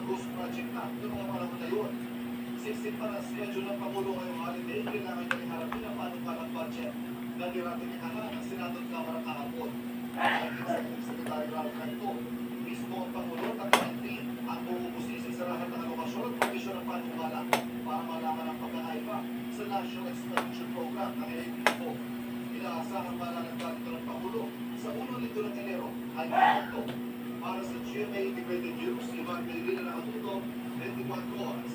ghost project na noong mga panahon na yun. Sisip para schedule ng Pangulo ngayong holiday, kailangan niya harapin ang panukalang budget na niratinikahan ng Senado at Kamara kahapon. Executive Secretary Ralph Canto, mismo ang Pangulo at NP ang bumubusisi sa lahat ng alokasyon at provision ng panukala para malaman ang pagkakaiba sa National Expenditure Program ng NPO. Inaasahan malalagdag ito ng Pangulo sa 1 nito ng Enero ay ito. Para sa GMA Integrated News, Ivan Medina na Atuto, 24 oras.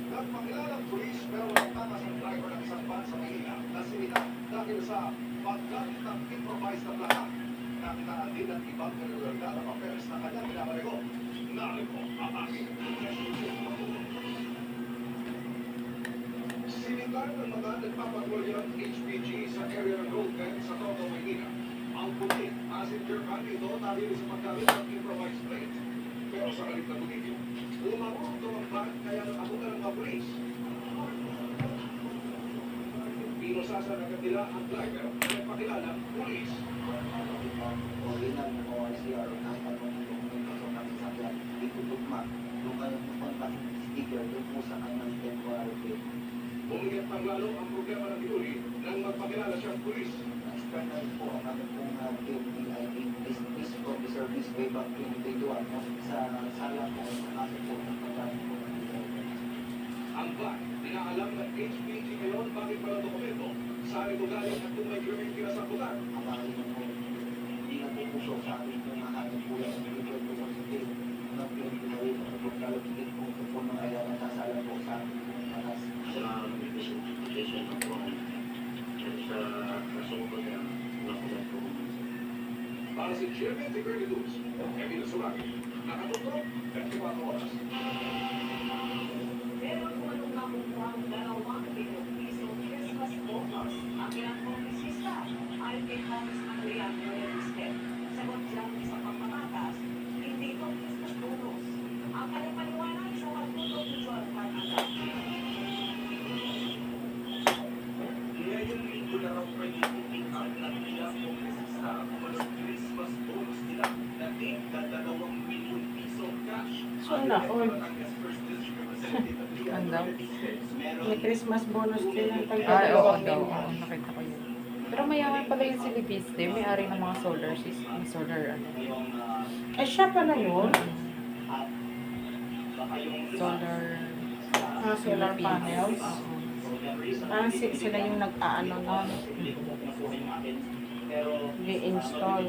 Nagpakilalang pulis pero walang takas ang driver ng isang van sa Manila na sinita dahil sa paggamit ng improvised na plaka. Nakitaan din ang ibang kanilwalda na papeles na kanyang pinamarego. Narito ang aking sinitar ng mga nagpapatrolya ng HPG sa area ng road bed sa Tondo, Manila. Ang puti, passenger van ito dahil sa paggamit ng improvised plate. Pero sa halip na tuligyo, umarong ito ang van kaya nakabuka ng mga pulis. Pinusasa na kanila ang driver na nagpakilalang pulis. Original na ORCR ang tanong ng dokumento ng sasakyan itutugma nung kanyang pupunta sticker doon po sa kanyang temporary plate. Bumigat pang lalo ang problema ng Yuli nang magpakilala siyang pulis. External po ang kami pong PMPIA Police Officer Service way back 2021 sa sala po ang kaso po ng pagkain po ng Ang van, pinaalam ng HPG ngayon bakit pala dokumento saan ito galing at kung may krimen kinasabutan. ang mga rin po hindi na po puso sa akin po mahalin po yan ang people po sa state ng PMPIA at pagkalagigit po po ng kaya nasasala po sa akin po ng malas. Sa investigation ng buwan at sa kasungkot na nakulat ko. Para si GMA Integrated News, Emilio Sulaki, nakatutok, 24 oras. Meron po anong nakukuhang 2 bilyong piso Christmas bonus ang ilang kongresista ay kay Congressman Leandro Leristet. Sagot siyang isang pagpamatas, hindi ito Christmas bonus. Ang kanyang paliwanag sa Watuto Visual Canada. Ngayong linggo na raw pag-iiting ang ilang kongresista ang Christmas bonus nila na tig-2 milyong piso cash. So, all. Ganda. May Christmas bonus din ang Ay, oo daw. Oo, nakita ko yun. Pero mayaman pala yung si Libiste. May-ari ng mga solar system. Solar, ano. Eh, siya pala yun. Solar. Solar Philippines. panels. Oo. Parang sila yung nag-aano nun. I-install.